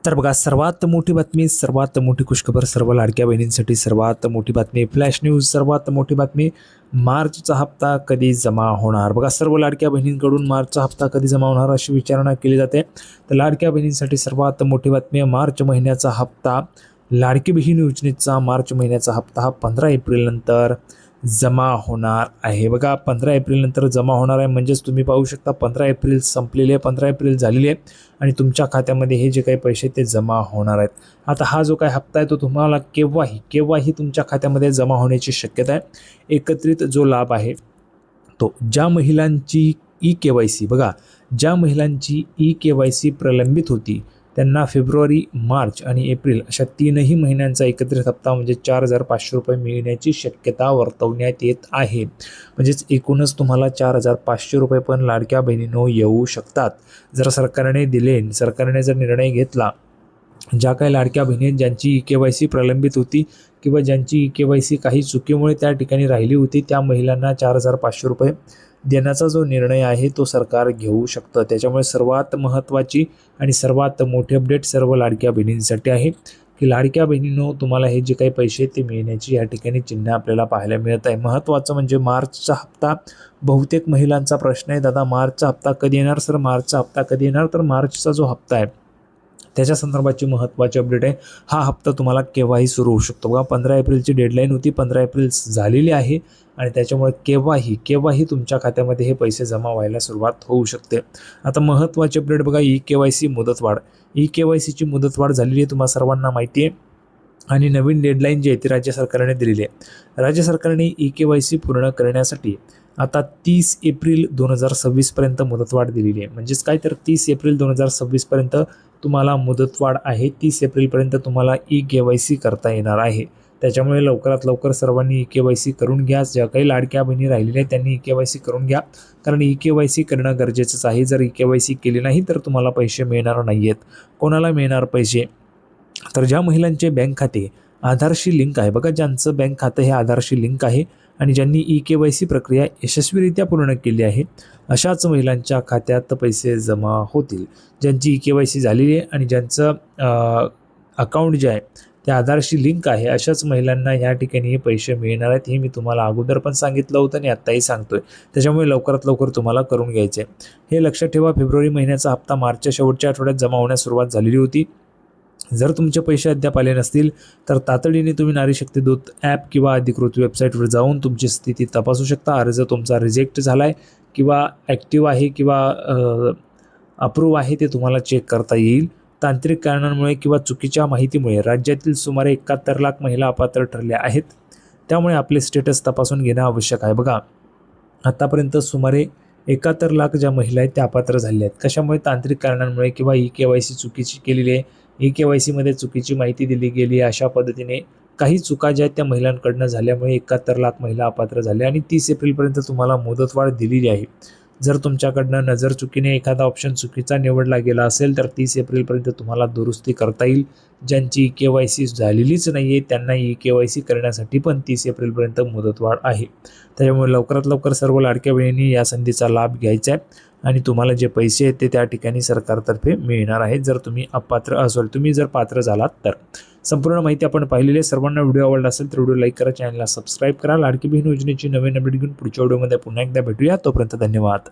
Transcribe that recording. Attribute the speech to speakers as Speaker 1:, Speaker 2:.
Speaker 1: तर बघा, सर्वात मोठी बातमी, सर्वात मोठी खुशखबर सर्व लाडक्या बहिणींसाठी. सर्वात मोठी बातमी फ्लॅश न्यूज. सर्वात मोठी बातमी, मार्चचा हप्ता कधी जमा होणार. बघा, सर्व लाडक्या बहिणींकडून मार्चचा हप्ता कधी जमा होणार अशी विचारणा केली जाते. तर लाडक्या बहिणींसाठी सर्वात मोठी बातमी, मार्च महिन्याचा हप्ता, लाडकी बहीण योजनेचा मार्च महिन्याचा हप्ता हा 15 एप्रिलनंतर जमा होणार आहे. बघा, 15 एप्रिलनंतर जमा होणार आहे. म्हणजेच तुम्ही पाहू शकता 15 एप्रिल संपलेले आहे, 15 एप्रिल झालेली आहे आणि तुमच्या खात्यामध्ये हे जे काही पैसे ते जमा होणार आहेत. आता हा जो काही हप्ता आहे तो तुम्हाला केव्हाही तुमच्या खात्यामध्ये जमा होण्याची शक्यता आहे. एकत्रित जो लाभ आहे तो, ज्या महिलांची ई-KYC, बघा, ज्या महिलांची ई-KYC प्रलंबित होती त्यांना फेब्रुवारी, मार्च आणि एप्रिल अशा 3ही महिन्यांचा एकत्रित हप्ता म्हणजे 4,500 रुपये मिळण्याची शक्यता वर्तवण्यात येत आहे. म्हणजेच एकूणच तुम्हाला 4,500 रुपये पण लाडक्या बहिणींनो येऊ शकतात. जर सरकारने जर निर्णय घेतला, ज्या काही लाडक्या बहिणी ज्यांची ई-KYC प्रलंबित होती किंवा ज्यांची ई-KYC काही चुकीमुळे त्या ठिकाणी राहिली होती, त्या महिलांना 4,500 रुपये देण्याचा जो निर्णय आहे तो सरकार घेऊ शकतं. त्याच्यामुळे सर्वात महत्त्वाची आणि सर्वात मोठी अपडेट सर्व लाडक्या बहिणींसाठी आहे की लाडक्या बहिणींनो, तुम्हाला हे जे काही पैसे ते मिळण्याची या ठिकाणी चिन्ह आपल्याला पाहायला मिळत आहे. महत्त्वाचं म्हणजे मार्चचा हप्ता. बहुतेक महिलांचा प्रश्न आहे, दादा मार्चचा हप्ता कधी येणार? सर मार्चचा हप्ता कधी येणार? तर मार्चचा जो हप्ता आहे त्याच्या संदर्भाची महत्त्वाची अपडेट आहे. हा हप्ता तुम्हाला केव्हाही सुरू होऊ शकतो. बघा, 15 एप्रिलची डेडलाईन होती, 15 एप्रिल झालेली आहे आणि त्याच्यामुळे केव्हाही तुमच्या खात्यामध्ये हे पैसे जमा व्हायला सुरुवात होऊ शकते. आता महत्त्वाची अपडेट बघा, ई-KYC मुदतवाढ. ई-KYCची मुदतवाढ झालेली आहे, तुम्हाला सर्वांना माहिती आहे आणि नवीन डेडलाईन जी आहे ती राज्य सरकारने दिलेली आहे. राज्य सरकारने ई-KYC पूर्ण करण्यासाठी आता 30 एप्रिल 2026पर्यंत मुदतवाढ दिलेली आहे. म्हणजेच काय, तर 30 एप्रिल 2026पर्यंत तुम्हाला मुदतवाढ आहे. 30 एप्रिलपर्यंत तुम्हाला ई-KYC करता येणार आहे. त्याच्यामुळे लवकरात लवकर सर्वांनी ई-KYC करून घ्या. ज्या काही लाडक्या बहिणी राहिलेल्या आहेत त्यांनी ई-KYC करून घ्या, कारण ई-KYC करणं गरजेचंच आहे. जर ई-KYC केली नाही तर तुम्हाला पैसे मिळणार नाही आहेत. कोणाला मिळणार पैसे? तर ज्या महिलांचे बँक खाते आधारशी लिंक आहे, बघा, ज्यांचं बँक खातं हे आधारशी लिंक आहे आणि ज्यांनी ई-KYC प्रक्रिया यशस्वीरित्या पूर्ण केली आहे, अशाच महिलांच्या खात्यात पैसे जमा होतील. ज्यांची ई-KYC झालेली आहे आणि ज्यांचं अकाउंट जे आहे ते आधारशी लिंक आहे, अशाच महिलांना या ठिकाणी हे पैसे मिळणार आहेत. हे मी तुम्हाला अगोदर पण सांगितलं होतं आणि आत्ताही सांगतोय. त्याच्यामुळे लवकरात लवकर तुम्हाला करून घ्यायचे. हे लक्षात ठेवा, फेब्रुवारी महिन्याचा हप्ता मार्चच्या शेवटच्या आठवड्यात जमा होण्यास सुरुवात झालेली होती. जर तुमचे पैसे अद्याप आले नसतील तर तातडीने तुम्ही नारी शक्ती दूत ॲप किंवा अधिकृत वेबसाईटवर जाऊन तुमची स्थिती तपासू शकता. अर्ज तुमचा रिजेक्ट झाला आहे किंवा ॲक्टिव्ह आहे किंवा अप्रूव्ह आहे ते तुम्हाला चेक करता येईल. तांत्रिक कारणांमुळे किंवा चुकीच्या माहितीमुळे राज्यातील सुमारे 71 लाख महिला अपात्र ठरल्या आहेत. त्यामुळे आपले स्टेटस तपासून घेणं आवश्यक आहे. बघा, आतापर्यंत सुमारे 71 लाख ज्या महिला आहेत त्या अपात्र झाल्या आहेत. कशामुळे? तांत्रिक कारणांमुळे किंवा ई-KYC चुकीची केलेली आहे, ई-KYCमध्ये चुकीची माहिती दिली गेली आहे. अशा पद्धतीने काही चुका ज्या आहेत त्या महिलांकडनं झाल्यामुळे 71 लाख महिला अपात्र झाल्या आणि 30 एप्रिलपर्यंत तुम्हाला मुदतवाढ दिलेली आहे. जर तुमच्याकडनं नजर चुकीने एखादा ऑप्शन चुकीचा निवडला गेला असेल तर 30 एप्रिलपर्यंत तुम्हाला दुरुस्ती करता येईल. ज्यांची ई-KYC झालेलीच नाही आहे त्यांना ई-KYC करण्यासाठी पण 30 एप्रिलपर्यंत मुदतवाढ आहे. त्याच्यामुळे लवकरात लवकर सर्व लाडक्या बहिणींनी या संधीचा लाभ घ्यायचा आहे आणि तुम्हाला जे पैसे आहेत ते त्या ठिकाणी सरकारतर्फे मिळणार आहेत. जर तुम्ही जर पात्र झालात तर. संपूर्ण माहिती आपण पाहिलेली आहे. सर्वांना व्हिडिओ आवडला असेल तर व्हिडिओ लाईक करा, चॅनलला सबस्क्राईब करा. लाडकी बहीण योजनेची नवीन अपडेट घेऊन पुढच्या व्हिडिओमध्ये पुन्हा एकदा भेटूया. तोपर्यंत धन्यवाद.